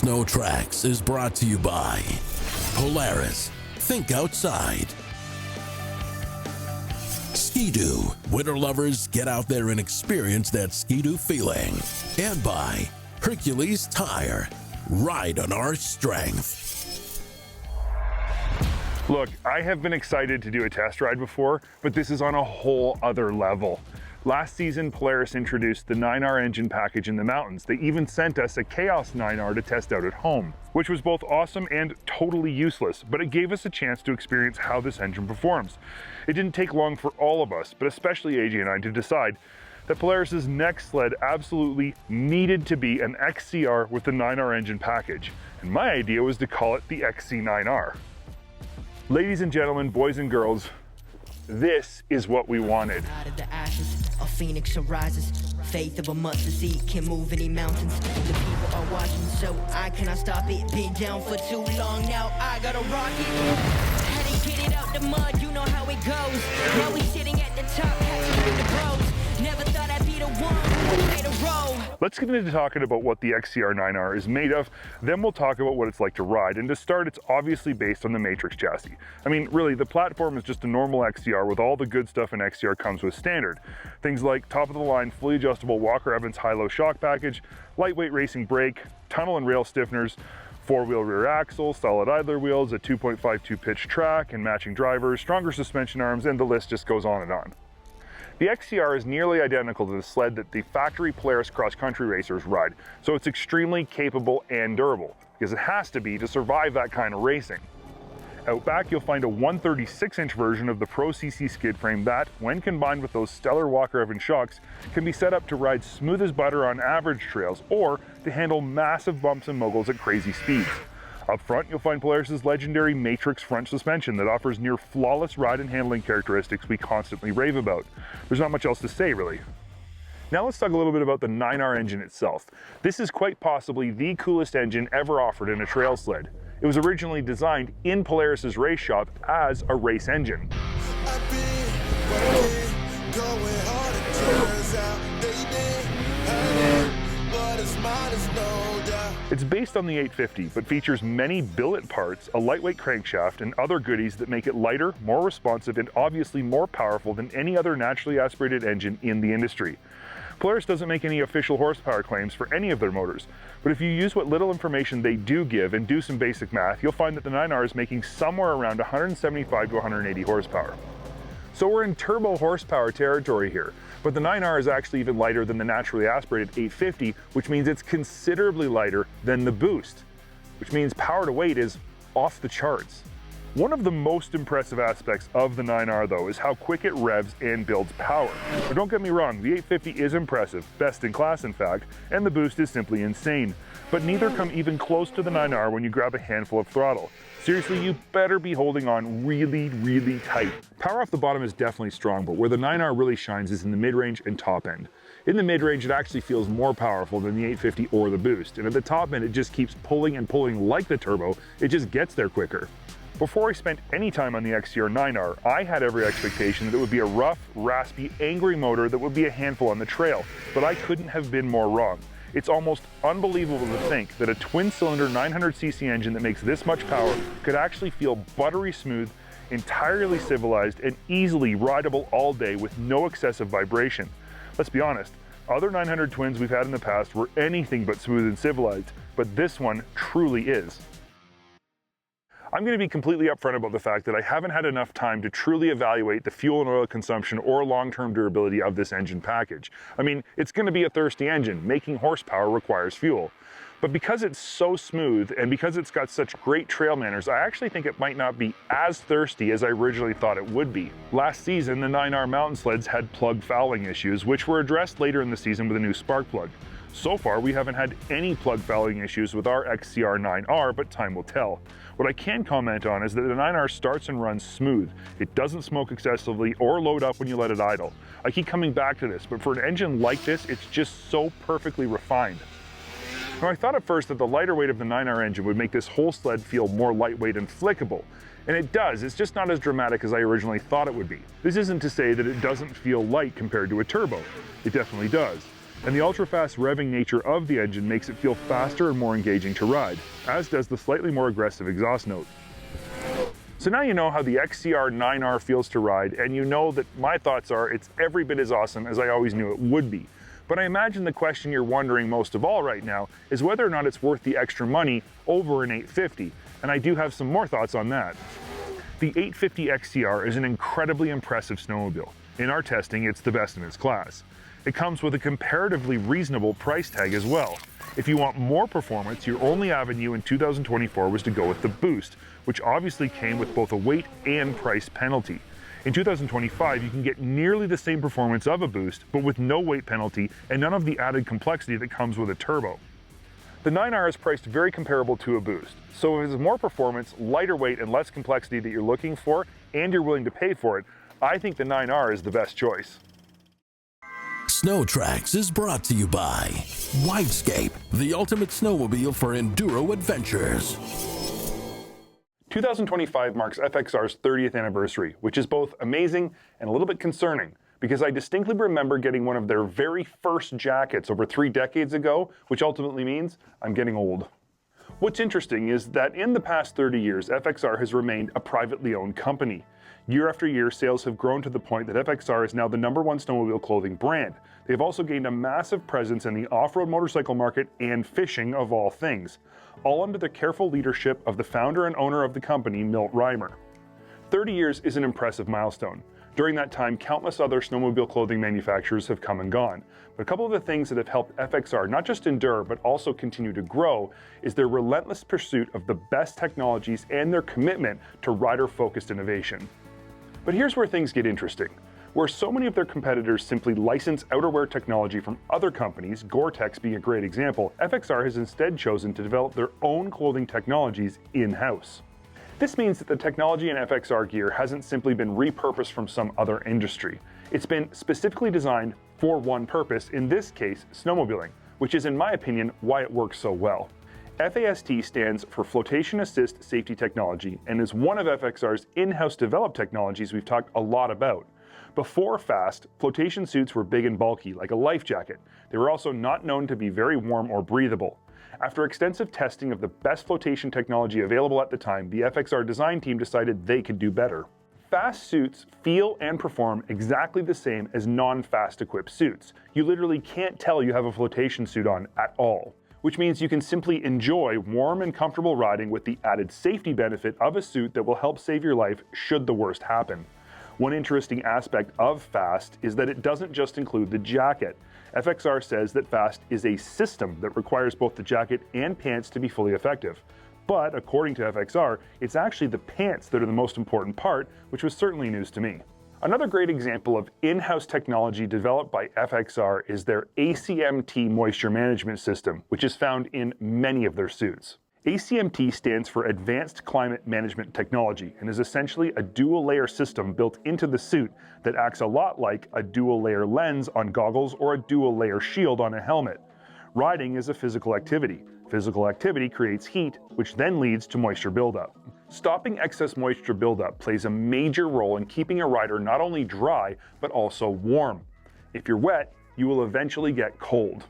SnowTrax is brought to you by Polaris. Think outside. Ski-Doo. Winter lovers, get out there and experience that Ski-Doo feeling. And by Hercules Tire. Ride on our strength. Look, I have been excited to do a test ride before, but this is on a whole other level. Last season, Polaris introduced the 9R engine package in the mountains. They even sent us a Chaos 9R to test out at home, which was both awesome and totally useless, but it gave us a chance to experience how this engine performs. It didn't take long for all of us, but especially AJ and I, to decide that Polaris's next sled absolutely needed to be an XCR with the 9R engine package. And my idea was to call it the XC9R. Ladies and gentlemen, boys and girls, this is what we wanted. Out of the ashes, a phoenix arises. Faith of a mustard seed can move any mountains. The people are watching, so I cannot stop it. Been down for too long now, I gotta rock it. Had to get it out the mud, you know how it goes. Now we sitting at the top, catching with the bros. Never thought I'd be the one who played a role. Let's get into talking about what the XCR9R is made of, then we'll talk about what it's like to ride. And to start, it's obviously based on the Matrix chassis. I mean, really, the platform is just a normal XCR with all the good stuff an XCR comes with standard. Things like top-of-the-line, fully adjustable Walker-Evans high-low shock package, lightweight racing brake, tunnel and rail stiffeners, four-wheel rear axle, solid idler wheels, a 2.52 pitch track, and matching drivers, stronger suspension arms, and the list just goes on and on. The XCR is nearly identical to the sled that the factory Polaris cross-country racers ride, so it's extremely capable and durable, because it has to be to survive that kind of racing. Out back, you'll find a 136-inch version of the Pro CC skid frame that, when combined with those stellar Walker-Evans shocks, can be set up to ride smooth as butter on average trails, or to handle massive bumps and moguls at crazy speeds. Up front, you'll find Polaris's legendary Matrix front suspension that offers near flawless ride and handling characteristics we constantly rave about. There's not much else to say, really. Now let's talk a little bit about the 9R engine itself. This is quite possibly the coolest engine ever offered in a trail sled. It was originally designed in Polaris's race shop as a race engine. It's based on the 850, but features many billet parts, a lightweight crankshaft, and other goodies that make it lighter, more responsive, and obviously more powerful than any other naturally aspirated engine in the industry. Polaris doesn't make any official horsepower claims for any of their motors, but if you use what little information they do give and do some basic math, you'll find that the 9R is making somewhere around 175 to 180 horsepower. So we're in turbo horsepower territory here, but the 9R is actually even lighter than the naturally aspirated 850, which means it's considerably lighter than the Boost, which means power to weight is off the charts. One of the most impressive aspects of the 9R though is how quick it revs and builds power. But don't get me wrong, the 850 is impressive, best in class in fact, and the Boost is simply insane. But neither come even close to the 9R when you grab a handful of throttle. Seriously, you better be holding on really, really tight. Power off the bottom is definitely strong, but where the 9R really shines is in the mid-range and top end. In the mid-range, it actually feels more powerful than the 850 or the Boost, and at the top end, it just keeps pulling and pulling like the Turbo. It just gets there quicker. Before I spent any time on the XCR 9R, I had every expectation that it would be a rough, raspy, angry motor that would be a handful on the trail, but I couldn't have been more wrong. It's almost unbelievable to think that a twin-cylinder 900cc engine that makes this much power could actually feel buttery smooth, entirely civilized, and easily rideable all day with no excessive vibration. Let's be honest, other 900 twins we've had in the past were anything but smooth and civilized, but this one truly is. I'm going to be completely upfront about the fact that I haven't had enough time to truly evaluate the fuel and oil consumption or long-term durability of this engine package. I mean, it's going to be a thirsty engine. Making horsepower requires fuel. But because it's so smooth and because it's got such great trail manners, I actually think it might not be as thirsty as I originally thought it would be. Last season, the 9R mountain sleds had plug fouling issues, which were addressed later in the season with a new spark plug. So far, we haven't had any plug fouling issues with our XCR 9R, but time will tell. What I can comment on is that the 9R starts and runs smooth. It doesn't smoke excessively or load up when you let it idle. I keep coming back to this, but for an engine like this, it's just so perfectly refined. Now, I thought at first that the lighter weight of the 9R engine would make this whole sled feel more lightweight and flickable. And it does, it's just not as dramatic as I originally thought it would be. This isn't to say that it doesn't feel light compared to a turbo. It definitely does. And the ultra-fast revving nature of the engine makes it feel faster and more engaging to ride, as does the slightly more aggressive exhaust note. So now you know how the XCR 9R feels to ride, and you know that my thoughts are it's every bit as awesome as I always knew it would be. But I imagine the question you're wondering most of all right now is whether or not it's worth the extra money over an 850, and I do have some more thoughts on that. The 850 XCR is an incredibly impressive snowmobile. In our testing, it's the best in its class. It comes with a comparatively reasonable price tag as well. If you want more performance, your only avenue in 2024 was to go with the Boost, which obviously came with both a weight and price penalty. In 2025, you can get nearly the same performance of a Boost, but with no weight penalty and none of the added complexity that comes with a turbo. The 9R is priced very comparable to a Boost, so if it's more performance, lighter weight, and less complexity that you're looking for, and you're willing to pay for it, I think the 9R is the best choice. SnowTrax is brought to you by Widescape, the ultimate snowmobile for enduro adventures. 2025 marks FXR's 30th anniversary, which is both amazing and a little bit concerning, because I distinctly remember getting one of their very first jackets over 3 decades ago, which ultimately means I'm getting old. What's interesting is that in the past 30 years, FXR has remained a privately owned company. Year after year, sales have grown to the point that FXR is now the #1 snowmobile clothing brand. They've also gained a massive presence in the off-road motorcycle market and fishing of all things, all under the careful leadership of the founder and owner of the company, Milt Reimer. 30 years is an impressive milestone. During that time, countless other snowmobile clothing manufacturers have come and gone. But a couple of the things that have helped FXR not just endure, but also continue to grow, is their relentless pursuit of the best technologies and their commitment to rider-focused innovation. But here's where things get interesting. Where so many of their competitors simply license outerwear technology from other companies, Gore-Tex being a great example, FXR has instead chosen to develop their own clothing technologies in-house. This means that the technology in FXR gear hasn't simply been repurposed from some other industry. It's been specifically designed for one purpose, in this case, snowmobiling, which is, in my opinion, why it works so well. FAST stands for Flotation Assist Safety Technology and is one of FXR's in-house developed technologies we've talked a lot about. Before FAST, flotation suits were big and bulky, like a life jacket. They were also not known to be very warm or breathable. After extensive testing of the best flotation technology available at the time, the FXR design team decided they could do better. FAST suits feel and perform exactly the same as non-FAST equipped suits. You literally can't tell you have a flotation suit on at all, which means you can simply enjoy warm and comfortable riding with the added safety benefit of a suit that will help save your life should the worst happen. One interesting aspect of FAST is that it doesn't just include the jacket. FXR says that FAST is a system that requires both the jacket and pants to be fully effective. But according to FXR, it's actually the pants that are the most important part, which was certainly news to me. Another great example of in-house technology developed by FXR is their ACMT moisture management system, which is found in many of their suits. ACMT stands for Advanced Climate Management Technology and is essentially a dual-layer system built into the suit that acts a lot like a dual-layer lens on goggles or a dual-layer shield on a helmet. Riding is a physical activity. Physical activity creates heat, which then leads to moisture buildup. Stopping excess moisture buildup plays a major role in keeping a rider not only dry, but also warm. If you're wet, you will eventually get cold.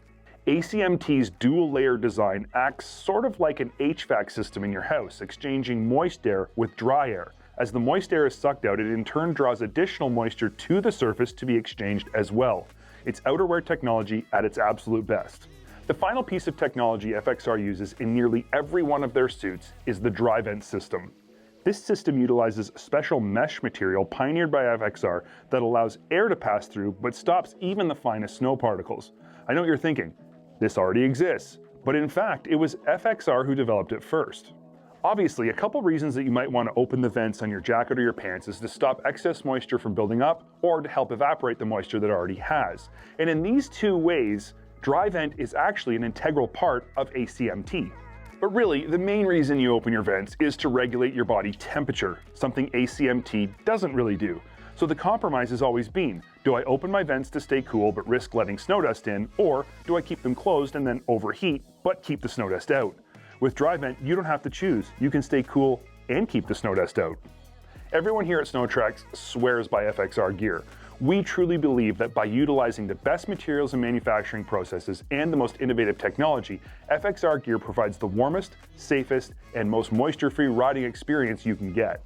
ACMT's dual-layer design acts sort of like an HVAC system in your house, exchanging moist air with dry air. As the moist air is sucked out, it in turn draws additional moisture to the surface to be exchanged as well. It's outerwear technology at its absolute best. The final piece of technology FXR uses in nearly every one of their suits is the dry vent system. This system utilizes a special mesh material pioneered by FXR that allows air to pass through but stops even the finest snow particles. I know what you're thinking. This already exists, but in fact, it was FXR who developed it first. Obviously, a couple reasons that you might want to open the vents on your jacket or your pants is to stop excess moisture from building up or to help evaporate the moisture that it already has. And in these two ways, dry vent is actually an integral part of ACMT. But really, the main reason you open your vents is to regulate your body temperature, something ACMT doesn't really do. So the compromise has always been, do I open my vents to stay cool but risk letting snow dust in, or do I keep them closed and then overheat but keep the snow dust out? With dry vent, you don't have to choose. You can stay cool and keep the snow dust out. Everyone here at SnowTrax swears by FXR gear. We truly believe that by utilizing the best materials and manufacturing processes and the most innovative technology, FXR gear provides the warmest, safest, and most moisture-free riding experience you can get.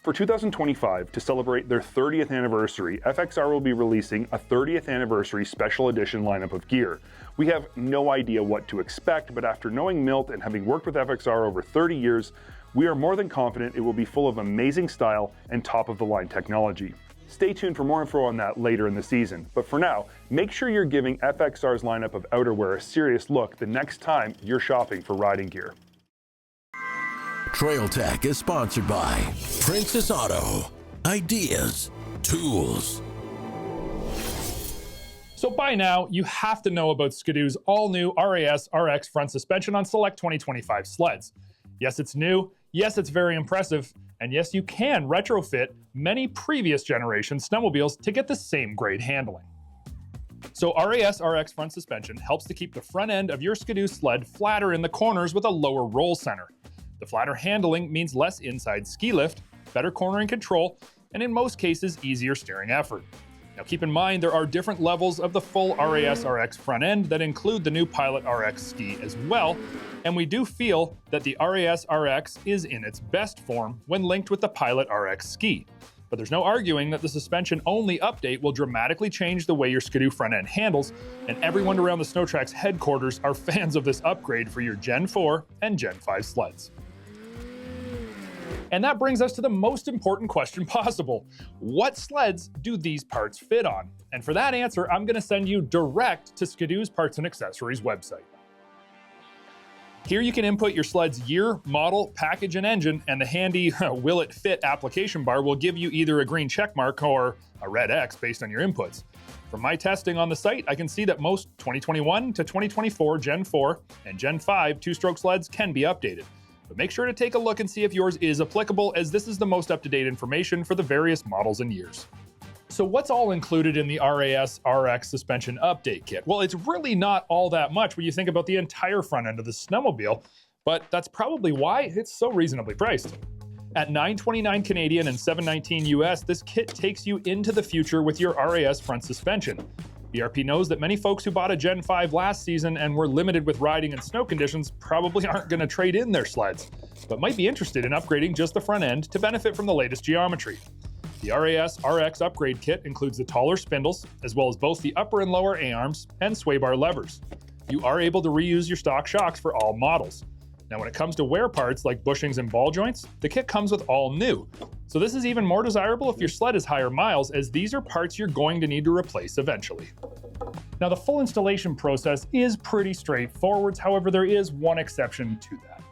For 2025, to celebrate their 30th anniversary, FXR will be releasing a 30th anniversary special edition lineup of gear. We have no idea what to expect, but after knowing Milt and having worked with FXR over 30 years, we are more than confident it will be full of amazing style and top-of-the-line technology. Stay tuned for more info on that later in the season, but for now, make sure you're giving FXR's lineup of outerwear a serious look the next time you're shopping for riding gear. Trail Tech is sponsored by Princess Auto. Ideas, tools. So by now, you have to know about Ski-Doo's all-new RAS RX front suspension on select 2025 sleds. Yes, it's new. Yes, it's very impressive. And yes, you can retrofit many previous generation snowmobiles to get the same grade handling. So RAS RX front suspension helps to keep the front end of your Ski-Doo sled flatter in the corners with a lower roll center. The flatter handling means less inside ski lift, better cornering control, and in most cases, easier steering effort. Now keep in mind there are different levels of the full RAS RX front end that include the new Pilot RX ski as well, and we do feel that the RAS RX is in its best form when linked with the Pilot RX ski. But there's no arguing that the suspension-only update will dramatically change the way your Ski-Doo front end handles, and everyone around the SnowTrax headquarters are fans of this upgrade for your Gen 4 and Gen 5 sleds. And that brings us to the most important question possible. What sleds do these parts fit on? And for that answer, I'm going to send you direct to Ski-Doo's Parts and Accessories website. Here you can input your sled's year, model, package, and engine, and the handy will it fit application bar will give you either a green check mark or a red X based on your inputs. From my testing on the site, I can see that most 2021 to 2024 Gen 4 and Gen 5 two-stroke sleds can be updated. But make sure to take a look and see if yours is applicable, as this is the most up-to-date information for the various models and years. So what's all included in the RAS RX suspension update kit? Well, it's really not all that much when you think about the entire front end of the snowmobile, but that's probably why it's so reasonably priced. At $929 Canadian and $719 US, this kit takes you into the future with your RAS front suspension. BRP knows that many folks who bought a Gen 5 last season and were limited with riding and snow conditions probably aren't going to trade in their sleds, but might be interested in upgrading just the front end to benefit from the latest geometry. The RAS RX upgrade kit includes the taller spindles, as well as both the upper and lower A-arms and sway bar levers. You are able to reuse your stock shocks for all models. Now when it comes to wear parts like bushings and ball joints, the kit comes with all new. So this is even more desirable if your sled is higher miles, as these are parts you're going to need to replace eventually. Now the full installation process is pretty straightforward, however there is one exception to that.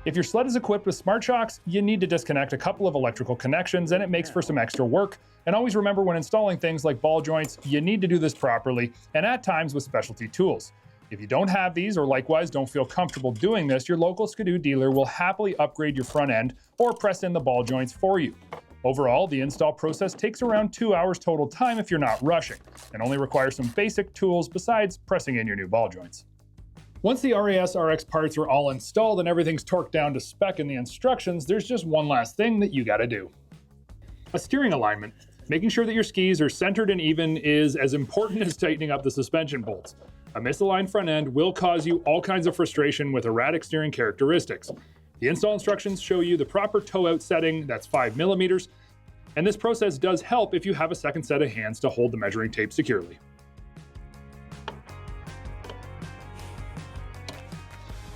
If your sled is equipped with smart shocks, you need to disconnect a couple of electrical connections, and it makes for some extra work. And always remember, when installing things like ball joints, you need to do this properly, and at times with specialty tools. If you don't have these, or likewise don't feel comfortable doing this, your local Ski-Doo dealer will happily upgrade your front end or press in the ball joints for you. Overall, the install process takes around 2 hours total time if you're not rushing, and only requires some basic tools besides pressing in your new ball joints. Once the RAS RX parts are all installed and everything's torqued down to spec in the instructions, there's just one last thing that you gotta do. A steering alignment. Making sure that your skis are centered and even is as important as tightening up the suspension bolts. A misaligned front end will cause you all kinds of frustration with erratic steering characteristics. The install instructions show you the proper toe-out setting, that's 5 millimeters, and this process does help if you have a second set of hands to hold the measuring tape securely.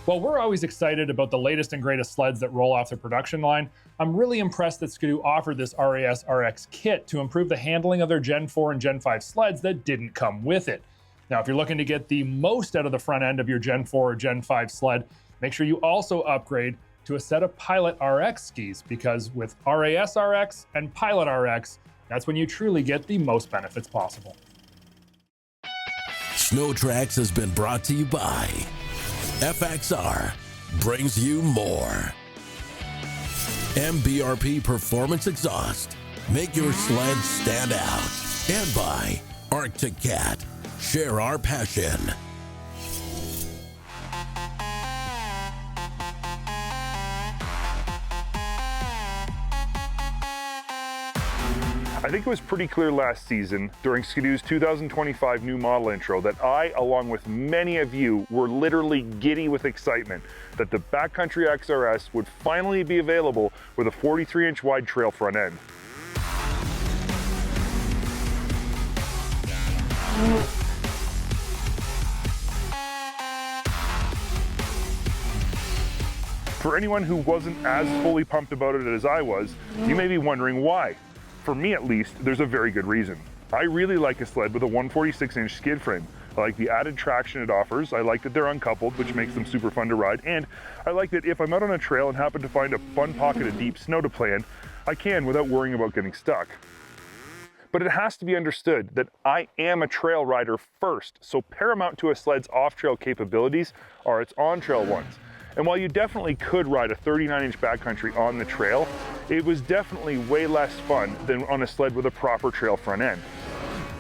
While we're always excited about the latest and greatest sleds that roll off the production line, I'm really impressed that Ski-Doo offered this RAS RX kit to improve the handling of their Gen 4 and Gen 5 sleds that didn't come with it. Now, if you're looking to get the most out of the front end of your Gen 4 or Gen 5 sled, make sure you also upgrade to a set of Pilot RX skis, because with RAS RX and Pilot RX, that's when you truly get the most benefits possible. SnowTrax has been brought to you by FXR, brings you more. MBRP Performance Exhaust, make your sled stand out. And by Arctic Cat, share our passion. I think it was pretty clear last season during Ski-Doo's 2025 new model intro that I, along with many of you, were literally giddy with excitement that the Backcountry XRS would finally be available with a 43-inch wide trail front end. For anyone who wasn't as fully pumped about it as I was, you may be wondering why. For me at least, there's a very good reason. I really like a sled with a 146-inch skid frame. I like the added traction it offers, I like that they're uncoupled, which makes them super fun to ride, and I like that if I'm out on a trail and happen to find a fun pocket of deep snow to play in, I can without worrying about getting stuck. But it has to be understood that I am a trail rider first, so paramount to a sled's off-trail capabilities are its on-trail ones. And while you definitely could ride a 39-inch backcountry on the trail, it was definitely way less fun than on a sled with a proper trail front end.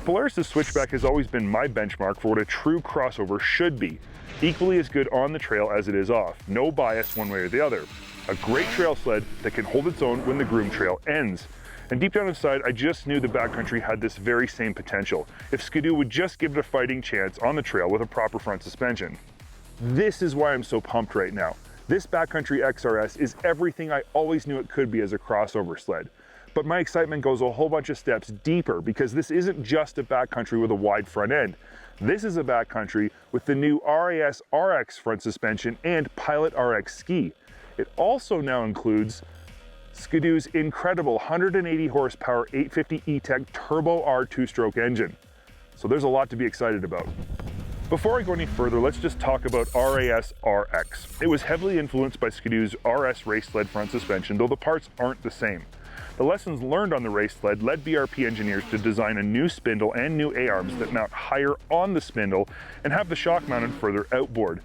Polaris' switchback has always been my benchmark for what a true crossover should be. Equally as good on the trail as it is off, no bias one way or the other. A great trail sled that can hold its own when the groomed trail ends. And deep down inside, I just knew the backcountry had this very same potential, if Ski-Doo would just give it a fighting chance on the trail with a proper front suspension. This is why I'm so pumped right now. This Backcountry XRS is everything I always knew it could be as a crossover sled. But my excitement goes a whole bunch of steps deeper, because this isn't just a backcountry with a wide front end. This is a backcountry with the new RAS RX front suspension and Pilot RX ski. It also now includes Ski-Doo's incredible 180 horsepower 850 E-Tech TurboR 2-stroke engine. So there's a lot to be excited about. Before I go any further, let's just talk about RAS RX. It was heavily influenced by Ski-Doo's RS race sled front suspension, though the parts aren't the same. The lessons learned on the race sled led BRP engineers to design a new spindle and new A-arms that mount higher on the spindle and have the shock mounted further outboard.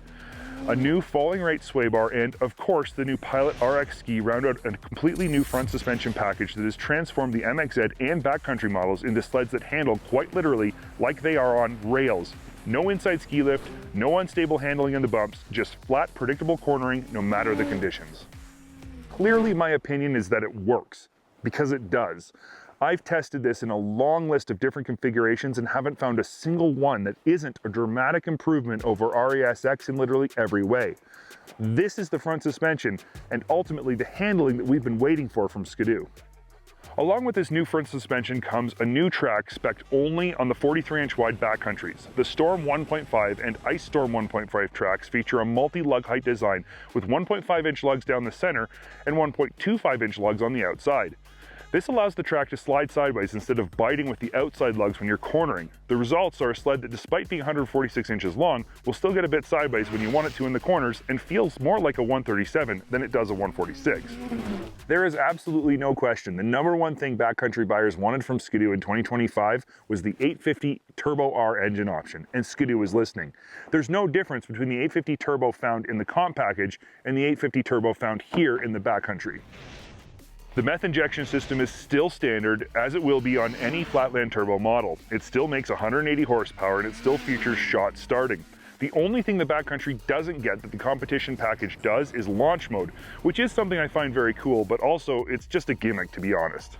A new falling rate sway bar and, of course, the new Pilot RX ski round out a completely new front suspension package that has transformed the MXZ and backcountry models into sleds that handle quite literally like they are on rails. No inside ski lift, no unstable handling in the bumps, just flat, predictable cornering no matter the conditions. Clearly, my opinion is that it works, because it does. I've tested this in a long list of different configurations and haven't found a single one that isn't a dramatic improvement over RAS-X in literally every way. This is the front suspension and ultimately the handling that we've been waiting for from Ski-Doo. Along with this new front suspension comes a new track spec'd only on the 43-inch wide backcountries. The Storm 1.5 and Ice Storm 1.5 tracks feature a multi-lug height design with 1.5-inch lugs down the center and 1.25-inch lugs on the outside. This allows the track to slide sideways instead of biting with the outside lugs when you're cornering. The results are a sled that, despite being 146 inches long, will still get a bit sideways when you want it to in the corners and feels more like a 137 than it does a 146. There is absolutely no question the number one thing backcountry buyers wanted from Ski-Doo in 2025 was the 850 TurboR engine option, and Ski-Doo was listening. There's no difference between the 850 Turbo found in the comp package and the 850 Turbo found here in the backcountry. The meth injection system is still standard, as it will be on any flatland turbo model. It still makes 180 horsepower and it still features shot starting. The only thing the backcountry doesn't get that the competition package does is launch mode, which is something I find very cool, but also it's just a gimmick, to be honest.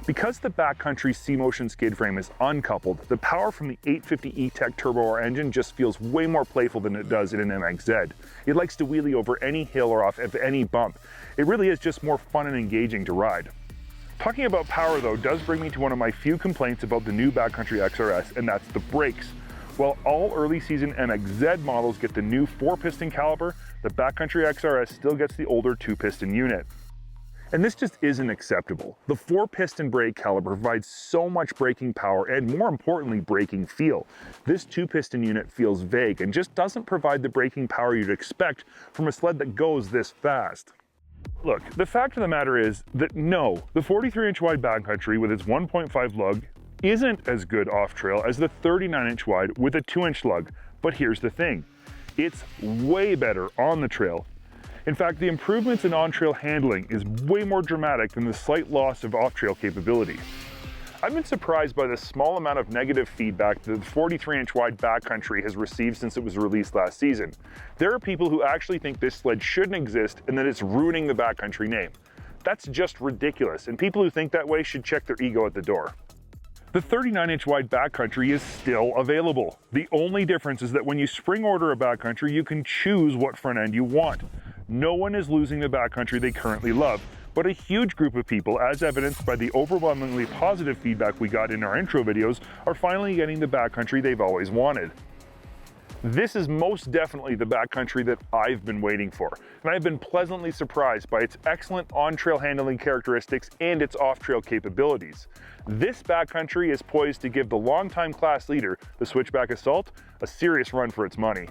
Because the backcountry C-Motion skid frame is uncoupled, the power from the 850 E-Tech TurboR engine just feels way more playful than it does in an MXZ. It likes to wheelie over any hill or off of any bump. It really is just more fun and engaging to ride. Talking about power though does bring me to one of my few complaints about the new Backcountry XRS, and that's the brakes. While all early season MXZ models get the new 4-piston caliper, the Backcountry XRS still gets the older 2-piston unit. And this just isn't acceptable. The 4-piston brake caliper provides so much braking power and, more importantly, braking feel. This 2-piston unit feels vague and just doesn't provide the braking power you'd expect from a sled that goes this fast. Look, the fact of the matter is that no, the 43-inch wide backcountry with its 1.5 lug isn't as good off-trail as the 39-inch wide with a 2-inch lug. But here's the thing, it's way better on the trail. In fact, the improvements in on-trail handling is way more dramatic than the slight loss of off-trail capability. I've been surprised by the small amount of negative feedback that the 43-inch wide backcountry has received since it was released last season. There are people who actually think this sled shouldn't exist and that it's ruining the backcountry name. That's just ridiculous, and people who think that way should check their ego at the door. The 39-inch wide backcountry is still available. The only difference is that when you spring order a backcountry, you can choose what front end you want. No one is losing the backcountry they currently love, but a huge group of people, as evidenced by the overwhelmingly positive feedback we got in our intro videos, are finally getting the backcountry they've always wanted. This is most definitely the backcountry that I've been waiting for, and I've been pleasantly surprised by its excellent on-trail handling characteristics and its off-trail capabilities. This backcountry is poised to give the longtime class leader, the Switchback Assault, a serious run for its money.